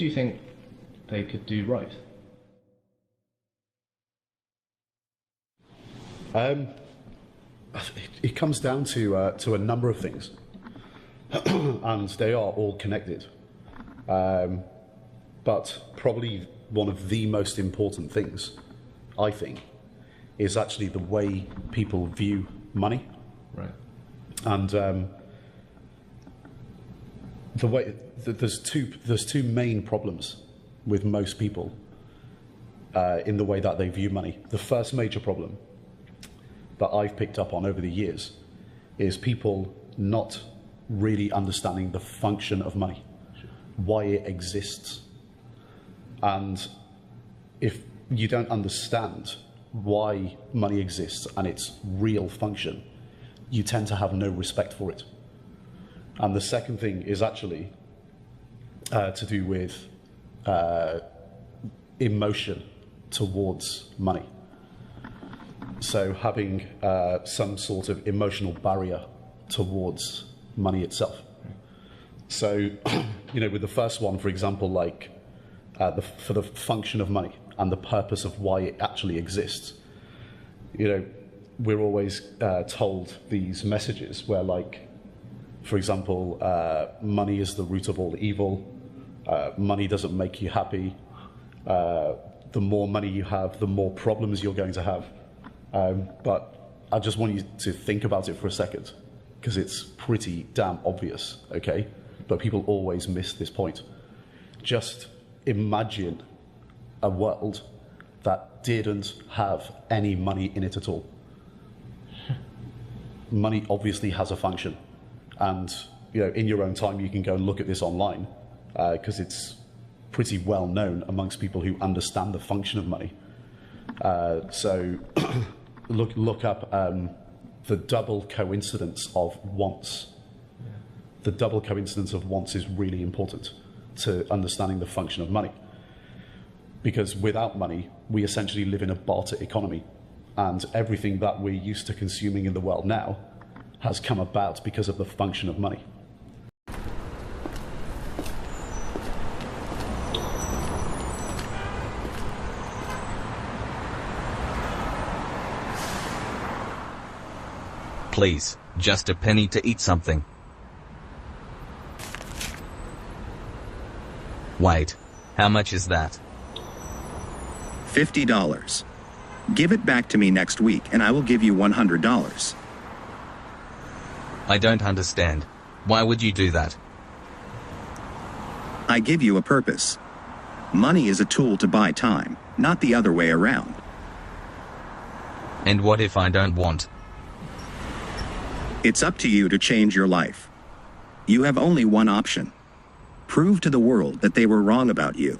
do you think they could do right? It comes down to a number of things, and they are all connected. But probably one of the most important things, I think, is actually the way people view money. Right. And the way there's two main problems with most people in the way that they view money. The first major problem that I've picked up on over the years is people not really understanding the function of money, why it exists. And if you don't understand why money exists and its real function, you tend to have no respect for it. And the second thing is actually to do with emotion towards money. So having some sort of emotional barrier towards money itself. So, with the first one, for example, like for the function of money and the purpose of why it actually exists, we're always told these messages where, like, for example, money is the root of all evil, money doesn't make you happy, the more money you have, the more problems you're going to have. But I just want you to think about it for a second, because it's pretty damn obvious, okay? But people always miss this point. Just imagine a world that didn't have any money in it at all. Money obviously has a function. And, in your own time, you can go and look at this online, because it's pretty well known amongst people who understand the function of money. So look up the double coincidence of wants. Yeah. The double coincidence of wants is really important to understanding the function of money. Because without money, we essentially live in a barter economy. And everything that we're used to consuming in the world now has come about because of the function of money. Please, just a penny to eat something. Wait, how much is that? $50. Give it back to me next week and I will give you $100. I don't understand. Why would you do that? I give you a purpose. Money is a tool to buy time, not the other way around. And what if I don't want? It's up to you to change your life. You have only one option. Prove to the world that they were wrong about you.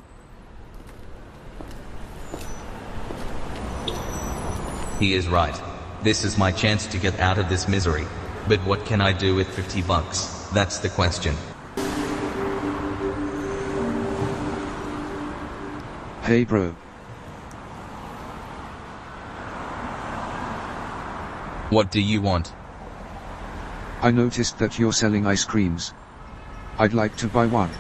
He is right. This is my chance to get out of this misery. But what can I do with $50? That's the question. Hey bro. What do you want? I noticed that you're selling ice creams. I'd like to buy one.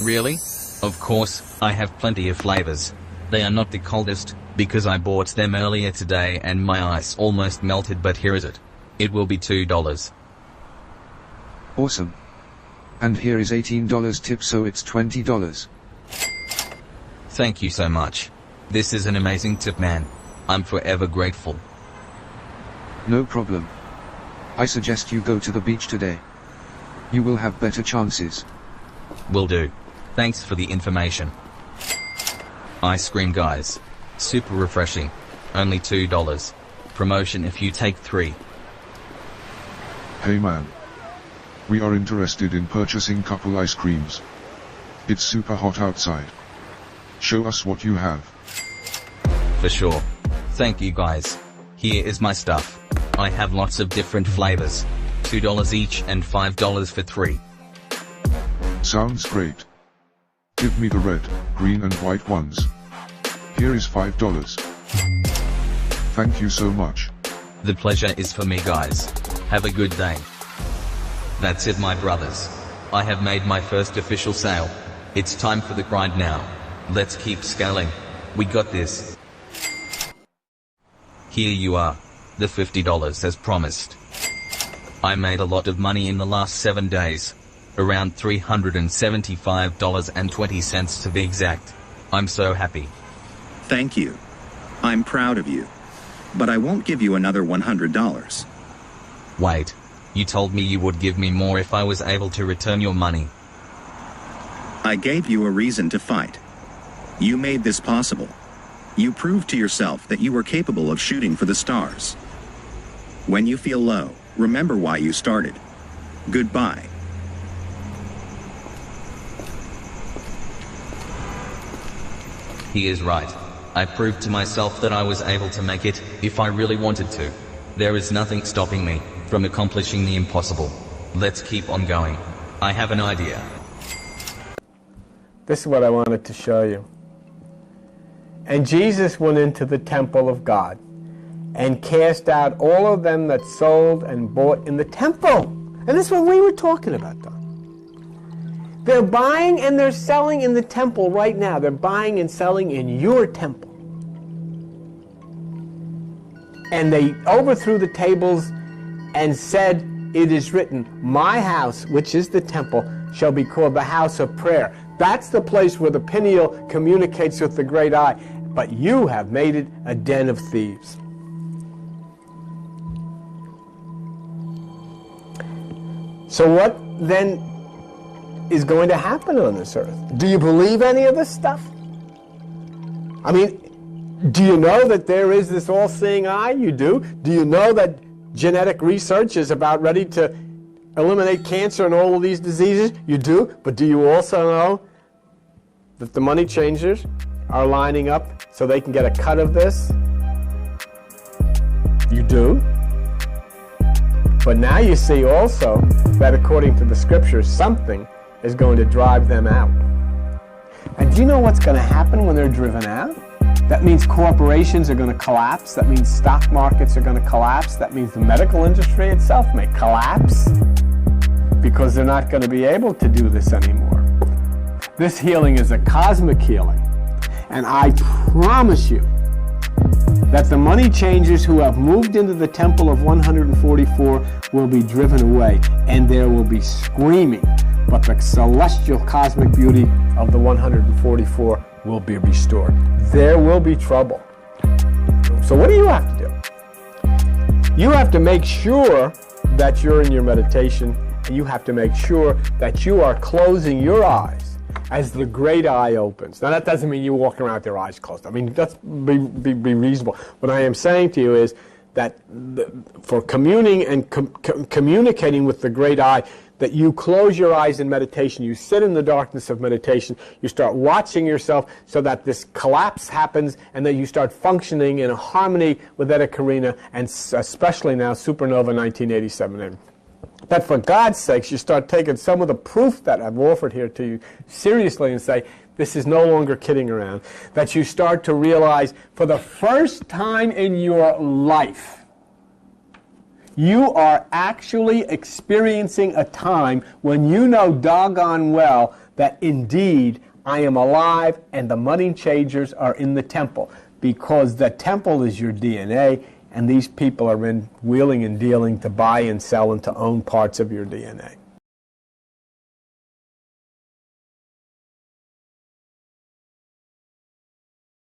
Really? Of course, I have plenty of flavors. They are not the coldest, because I bought them earlier today and my ice almost melted, but here is it. It will be $2. Awesome. And here is $18 tip, so it's $20. Thank you so much. This is an amazing tip, man. I'm forever grateful. No problem. I suggest you go to the beach today. You will have better chances. Will do. Thanks for the information. Ice cream, guys. Super refreshing. Only $2. Promotion if you take 3. Hey man. We are interested in purchasing couple ice creams. It's super hot outside. Show us what you have. For sure. Thank you guys. Here is my stuff. I have lots of different flavors. $2 each and $5 for 3. Sounds great. Give me the red, green and white ones. Here is $5. Thank you so much. The pleasure is for me, guys. Have a good day. That's it, my brothers. I have made my first official sale. It's time for the grind now. Let's keep scaling. We got this. Here you are. The $50 as promised. I made a lot of money in the last 7 days. Around $375.20 to be exact. I'm so happy. Thank you. I'm proud of you. But I won't give you another $100. Wait. You told me you would give me more if I was able to return your money. I gave you a reason to fight. You made this possible. You proved to yourself that you were capable of shooting for the stars. When you feel low, remember why you started. Goodbye. He is right. I proved to myself that I was able to make it, if I really wanted to. There is nothing stopping me from accomplishing the impossible. Let's keep on going. I have an idea. This is what I wanted to show you. And Jesus went into the temple of God and cast out all of them that sold and bought in the temple. And this is what we were talking about, though. They're buying and they're selling in the temple right now. They're buying and selling in your temple. And they overthrew the tables and said, "It is written, my house, which is the temple, shall be called the house of prayer." That's the place where the pineal communicates with the great eye. But you have made it a den of thieves. So what then is going to happen on this earth? Do you believe any of this stuff? I mean, do you know that there is this all-seeing eye? You do. Do you know that genetic research is about ready to eliminate cancer and all of these diseases? You do. But do you also know that the money changers are lining up so they can get a cut of this? You do. But now you see also that according to the scriptures, something is going to drive them out. And do you know what's going to happen when they're driven out? That means corporations are going to collapse. That means stock markets are going to collapse. That means the medical industry itself may collapse because they're not going to be able to do this anymore. This healing is a cosmic healing. And I promise you that the money changers who have moved into the temple of 144 will be driven away, and there will be screaming, but the celestial cosmic beauty of the 144 will be restored. There will be trouble. So what do you have to do? You have to make sure that you're in your meditation, and you have to make sure that you are closing your eyes as the great eye opens. Now that doesn't mean you walk around with your eyes closed. I mean, that's be reasonable. What I am saying to you is that for communing and communicating with the great eye, that you close your eyes in meditation, you sit in the darkness of meditation, you start watching yourself so that this collapse happens and that you start functioning in a harmony with Etta Karina and especially now Supernova 1987. That for God's sakes, you start taking some of the proof that I've offered here to you seriously and say, this is no longer kidding around. That you start to realize for the first time in your life, you are actually experiencing a time when you know doggone well that indeed I am alive and the money changers are in the temple, because the temple is your DNA. And these people are in wheeling and dealing to buy and sell and to own parts of your DNA.